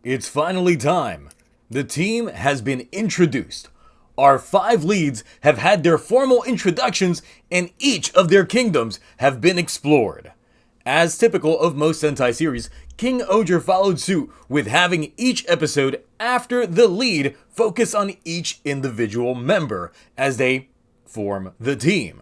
It's finally time. The team has been introduced. Our 5 leads have had their formal introductions and each of their kingdoms have been explored. As typical of most Sentai series, KingOhger followed suit with having each episode after the lead focus on each individual member as they form the team.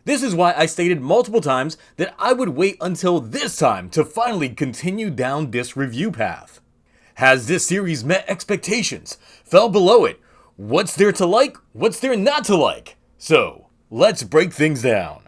This is why I stated multiple times that I would wait until this time to finally continue down this review path. Has this series met expectations? Fell below it? What's there to like? What's there not to like? So, let's break things down.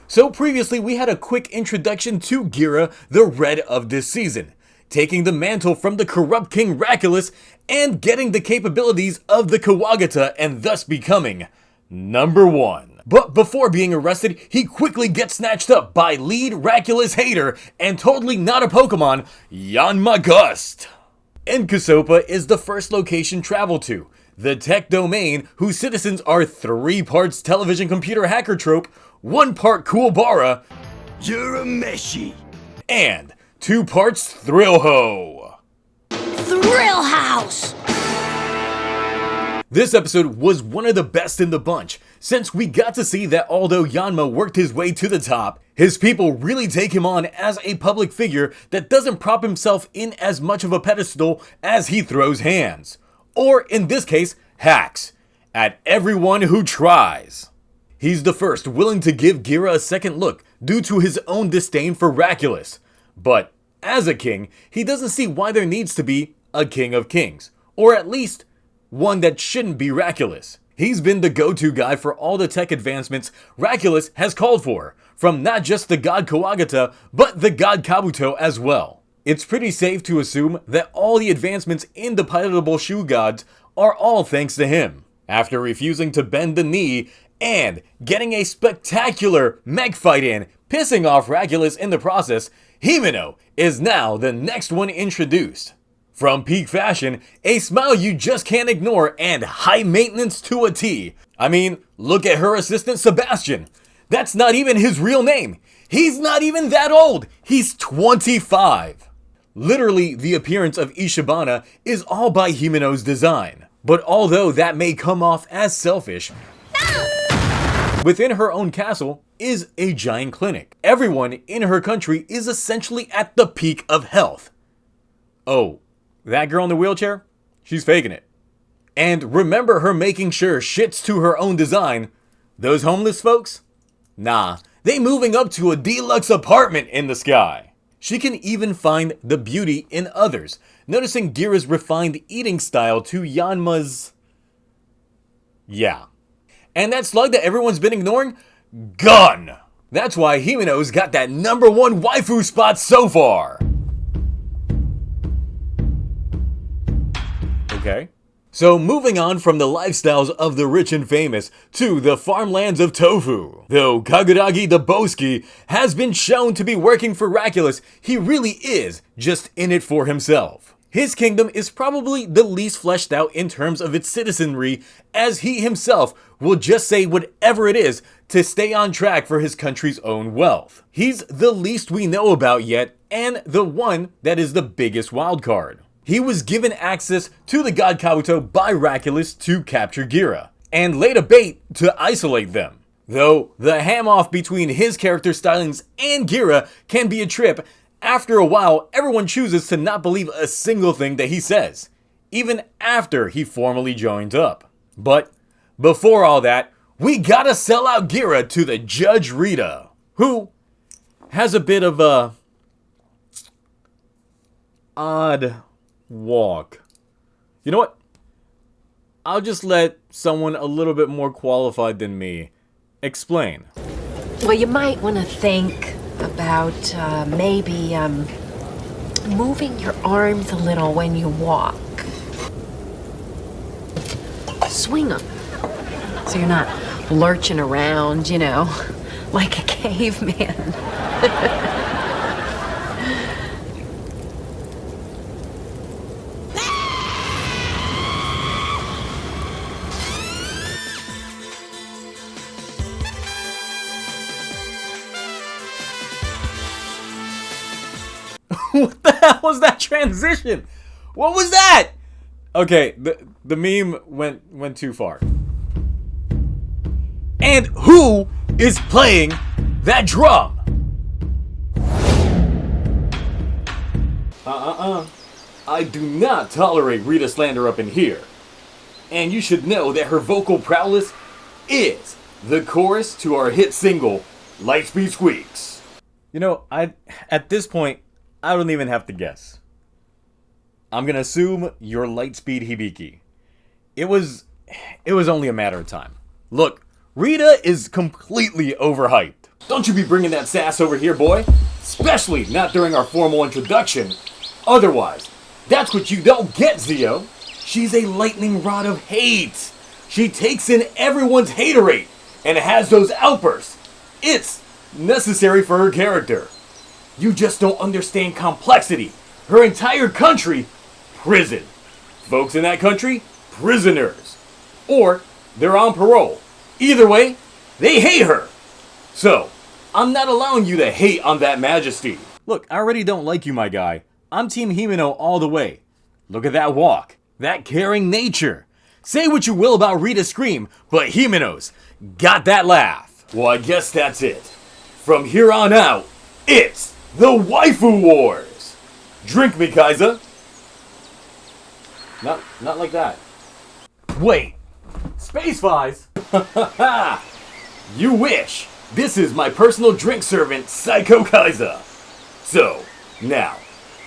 So previously we had a quick introduction to Gira, the Red of this season, taking the mantle from the corrupt King Raculus and getting the capabilities of the Kawagata and thus becoming number 1. But before being arrested, he quickly gets snatched up by lead Raculus hater and totally not a Pokemon, Yanma Gust. Enkusopa is the first location traveled to, the tech domain whose citizens are 3 parts television computer hacker trope, 1 part Kuwabara, you're a meshy, and 2 parts Thrill Ho. Thrill House! This episode was one of the best in the bunch, since we got to see that although Yanma worked his way to the top, his people really take him on as a public figure that doesn't prop himself in as much of a pedestal as he throws hands, or in this case, hacks, at everyone who tries. He's the first willing to give Gira a second look due to his own disdain for Raculus. But as a king, he doesn't see why there needs to be a king of kings, or at least one that shouldn't be Raculus. He's been the go-to guy for all the tech advancements Raculus has called for, from not just the god Kawagata, but the god Kabuto as well. It's pretty safe to assume that all the advancements in the pilotable shoe gods are all thanks to him. After refusing to bend the knee and getting a spectacular mech fight in, pissing off Raculus in the process, Himeno is now the next one introduced. From peak fashion, a smile you just can't ignore, and high maintenance to a T. I mean, look at her assistant Sebastian. That's not even his real name. He's not even that old. He's 25. Literally, the appearance of Ishibana is all by Himeno's design. But although that may come off as selfish, within her own castle is a giant clinic. Everyone in her country is essentially at the peak of health. Oh, that girl in the wheelchair? She's faking it. And remember her making sure shit's to her own design. Those homeless folks? Nah, they moving up to a deluxe apartment in the sky. She can even find the beauty in others, noticing Gira's refined eating style to Yanma's... yeah. And that slug that everyone's been ignoring? Gone! That's why Himeno's got that number 1 waifu spot so far. Okay. So moving on from the lifestyles of the rich and famous to the farmlands of tofu. Though Kaguragi the Boski has been shown to be working for Raculus, he really is just in it for himself. His kingdom is probably the least fleshed out in terms of its citizenry, as he himself will just say whatever it is to stay on track for his country's own wealth. He's the least we know about yet, and the one that is the biggest wildcard. He was given access to the god Kabuto by Raculus to capture Gira, and laid a bait to isolate them. Though the ham-off between his character stylings and Gira can be a trip, after a while everyone chooses to not believe a single thing that he says, even after he formally joins up. But before all that, we gotta sell out Gira to the Judge Rita, who has a bit of a odd walk. You know what? I'll just let someone a little bit more qualified than me explain. Well, you might want to think about maybe moving your arms a little when you walk. Swing them so you're not lurching around, you know, like a caveman. What the hell was that transition? What was that? Okay, the meme went too far. And who is playing that drum? I do not tolerate Rita slander up in here. And you should know that her vocal prowess is the chorus to our hit single, Lightspeed Squeaks. You know, at this point, I don't even have to guess. I'm gonna assume you're Lightspeed Hibiki. It was only a matter of time. Look, Rita is completely overhyped. Don't you be bringing that sass over here, boy. Especially not during our formal introduction. Otherwise, that's what you don't get, Zio. She's a lightning rod of hate. She takes in everyone's haterade and has those outbursts. It's necessary for her character. You just don't understand complexity. Her entire country, prison. Folks in that country, prisoners. Or they're on parole. Either way, they hate her. So, I'm not allowing you to hate on that majesty. Look, I already don't like you, my guy. I'm Team Himeno all the way. Look at that walk. That caring nature. Say what you will about Rita's scream, but Himeno's got that laugh. Well, I guess that's it. From here on out, it's the Waifu Wars. Drink me, Kaiser. Not like that. Wait. Space Fies? You wish. This is my personal drink servant, Psycho Kaiser. So, now,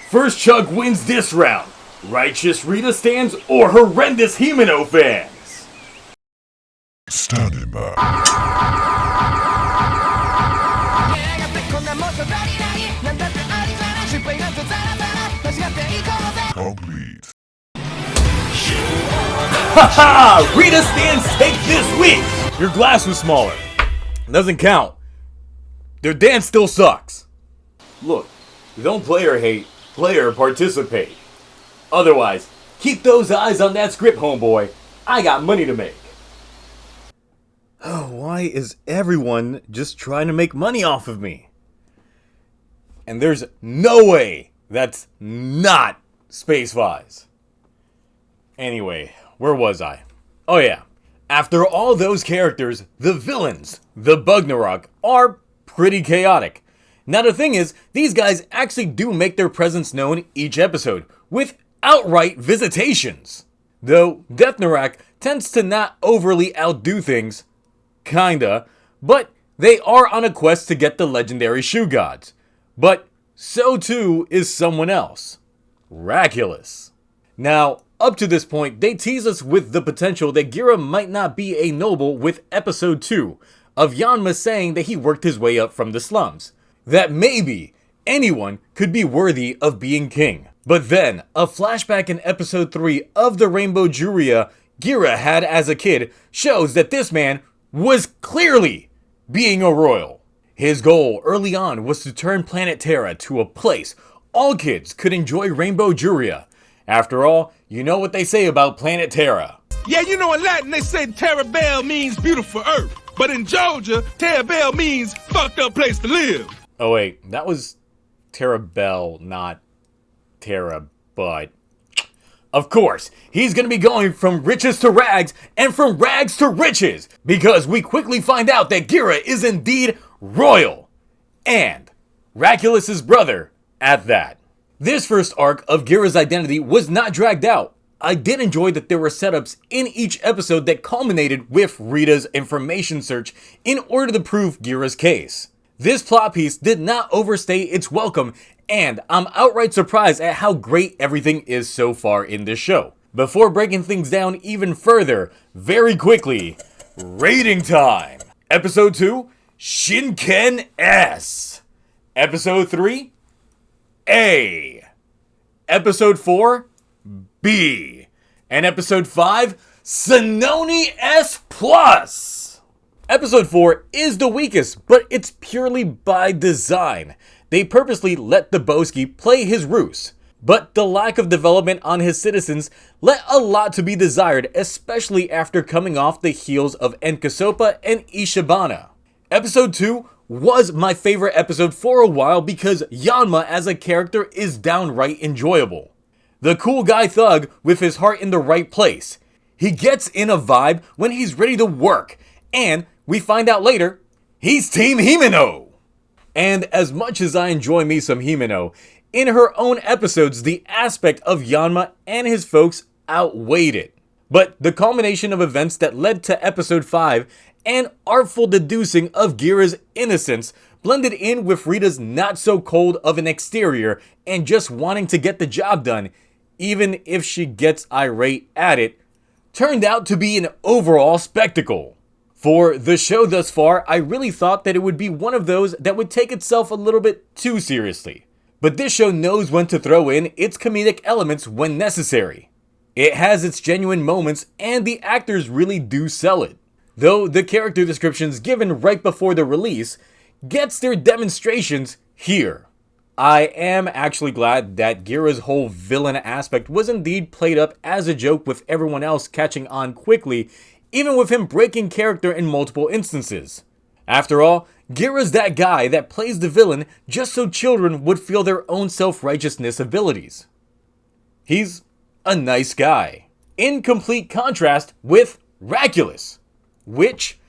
first chug wins this round. Righteous Rita stands or horrendous Himeno fans? Standing by. Complete. Haha! Rita stands take this week! Your glass was smaller. Doesn't count. Their dance still sucks. Look, don't player hate, player participate. Otherwise, keep those eyes on that script, homeboy. I got money to make. Oh, why is everyone just trying to make money off of me? And there's no way that's not Space Fies. Anyway, where was I? Oh yeah. After all those characters, the villains, the Bugnarok, are pretty chaotic. Now the thing is, these guys actually do make their presence known each episode, with outright visitations. Though Deathnarak tends to not overly outdo things, kinda, but they are on a quest to get the legendary shoe gods. But so too is someone else, Raculus. Now, up to this point, they tease us with the potential that Gira might not be a noble with episode 2, of Yanma saying that he worked his way up from the slums. That maybe anyone could be worthy of being king. But then, a flashback in episode 3 of the Rainbow Juria Gira had as a kid shows that this man was clearly being a royal. His goal early on was to turn planet Terra to a place all kids could enjoy Rainbow Juria. After all, you know what they say about planet Terra. Yeah, you know in Latin they say Terra Bell means beautiful earth. But in Georgia, Terra Bell means fucked up place to live. Oh wait, that was Terra Bell, not Terra, but... Of course, he's gonna be going from riches to rags and from rags to riches, because we quickly find out that Gira is indeed royal. And Raculus's brother at that. This first arc of Gira's identity was not dragged out. I did enjoy that there were setups in each episode that culminated with Rita's information search in order to prove Gira's case. This plot piece did not overstay its welcome, and I'm outright surprised at how great everything is so far in this show. Before breaking things down even further, very quickly, rating time! Episode 2, Shinken S. Episode 3, A. Episode 4, B. And episode 5, Sononi S+. Episode 4 is the weakest, but it's purely by design. They purposely let the Boski play his ruse. But the lack of development on his citizens left a lot to be desired, especially after coming off the heels of Enkasopa and Ishibana. Episode 2 was my favorite episode for a while because Yanma as a character is downright enjoyable. The cool guy thug with his heart in the right place. He gets in a vibe when he's ready to work, and we find out later, he's Team Himeno! And as much as I enjoy me some Himeno, in her own episodes the aspect of Yanma and his folks outweighed it. But the culmination of events that led to episode 5 and artful deducing of Gira's innocence blended in with Rita's not so cold of an exterior and just wanting to get the job done, even if she gets irate at it, turned out to be an overall spectacle. For the show thus far, I really thought that it would be one of those that would take itself a little bit too seriously. But this show knows when to throw in its comedic elements when necessary. It has its genuine moments and the actors really do sell it. Though the character descriptions given right before the release gets their demonstrations here. I am actually glad that Gira's whole villain aspect was indeed played up as a joke with everyone else catching on quickly, even with him breaking character in multiple instances. After all, Gira's that guy that plays the villain just so children would feel their own self-righteousness abilities. He's a nice guy. In complete contrast with Raculus, which,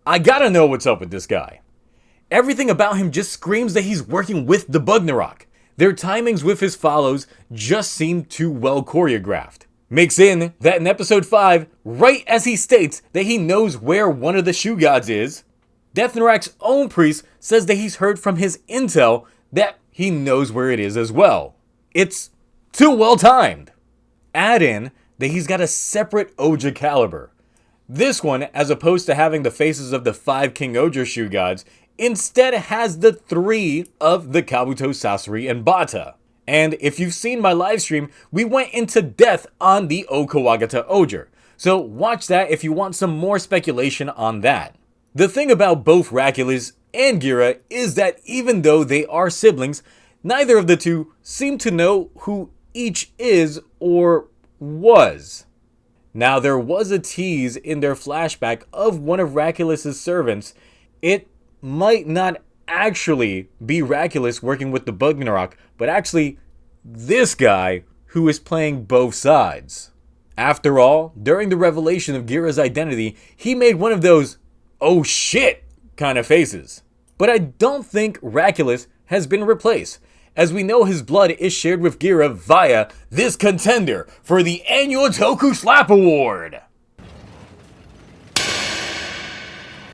I gotta know what's up with this guy. Everything about him just screams that he's working with the Bugnarok. Their timings with his follows just seem too well choreographed. Mix in that in episode 5, right as he states that he knows where one of the shoe gods is, Deathnarak's own priest says that he's heard from his intel that he knows where it is as well. It's too well timed. Add in that he's got a separate Ohger caliber. This one, as opposed to having the faces of the 5 KingOhger shoe gods, instead has the 3 of the Kabuto, Sasori, and Bata. And if you've seen my livestream, we went into depth on the Okawagata Ohger. So watch that if you want some more speculation on that. The thing about both Raculus and Gira is that even though they are siblings, neither of the two seem to know who each is or was. Now there was a tease in their flashback of one of Raculus's servants. It might not actually be Raculus working with the Bugnarok, but actually this guy who is playing both sides. After all, during the revelation of Gira's identity, he made one of those "oh shit" kind of faces. But I don't think Raculus has been replaced, as we know his blood is shared with Gira via this contender for the annual Toku Slap Award.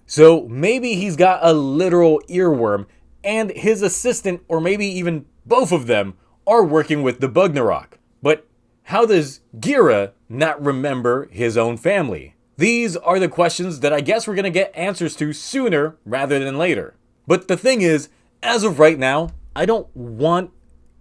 So maybe he's got a literal earworm, and his assistant, or maybe even both of them, are working with the Bugnarok. But how does Gira not remember his own family? These are the questions that I guess we're going to get answers to sooner rather than later. But the thing is, as of right now, I don't want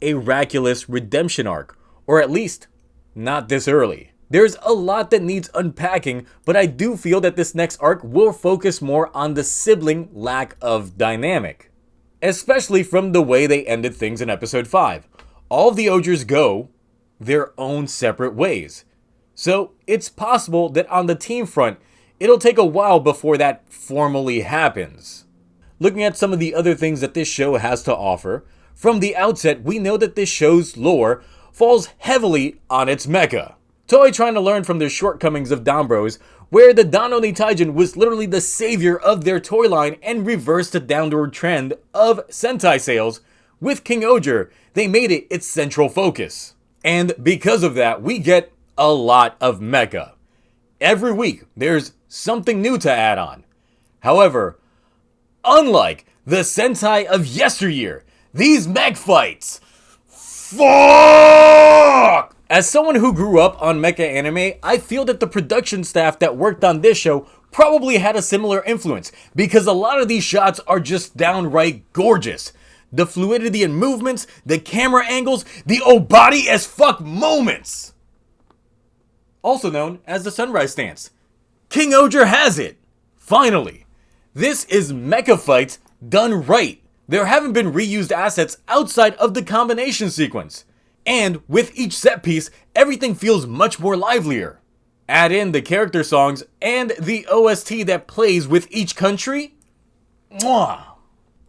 a Raculus redemption arc, or at least not this early. There's a lot that needs unpacking, but I do feel that this next arc will focus more on the sibling lack of dynamic. Especially from the way they ended things in episode 5. All of the Ohgers go their own separate ways. So it's possible that on the team front, it'll take a while before that formally happens. Looking at some of the other things that this show has to offer, from the outset we know that this show's lore falls heavily on its mecha. Toei trying to learn from their shortcomings of Danbros, where the Danoni Taijin was literally the savior of their toy line and reversed the downward trend of Sentai sales. With KingOhger, they made it its central focus. And because of that, we get a lot of mecha. Every week, there's something new to add on. However, unlike the Sentai of yesteryear, these mech fights, fuck! As someone who grew up on mecha anime, I feel that the production staff that worked on this show probably had a similar influence, because a lot of these shots are just downright gorgeous. The fluidity in movements, the camera angles, the oh body as fuck moments. Also known as the sunrise stance. KingOhger has it! Finally! This is mecha fights done right. There haven't been reused assets outside of the combination sequence. And with each set piece, everything feels much more livelier. Add in the character songs and the OST that plays with each country. Mwah!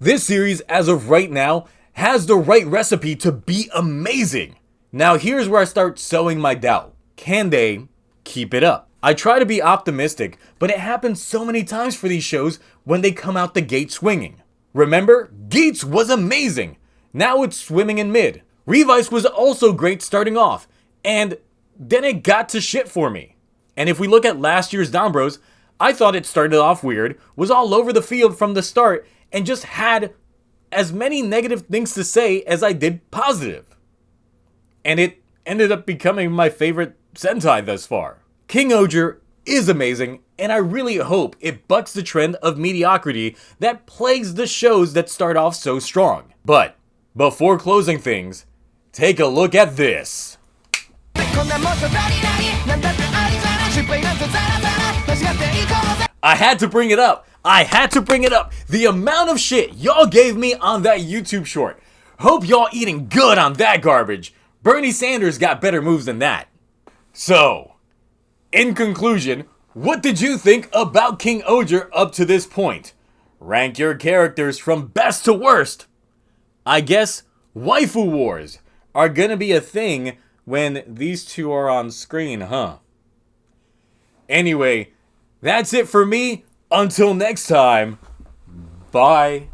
This series, as of right now, has the right recipe to be amazing. Now here's where I start sowing my doubt. Can they keep it up? I try to be optimistic, but it happens so many times for these shows when they come out the gate swinging. Remember, Geats was amazing. Now it's swimming in mid. Revice was also great starting off, and then it got to shit for me. And if we look at last year's Dombros, I thought it started off weird, was all over the field from the start, and just had as many negative things to say as I did positive. And it ended up becoming my favorite Sentai thus far. KingOhger is amazing, and I really hope it bucks the trend of mediocrity that plagues the shows that start off so strong. But before closing things, take a look at this. I had to bring it up. The amount of shit y'all gave me on that YouTube short. Hope y'all eating good on that garbage. Bernie Sanders got better moves than that. So, in conclusion, what did you think about KingOhger up to this point? Rank your characters from best to worst. I guess waifu wars are gonna be a thing when these two are on screen, huh? Anyway, that's it for me. Until next time, bye.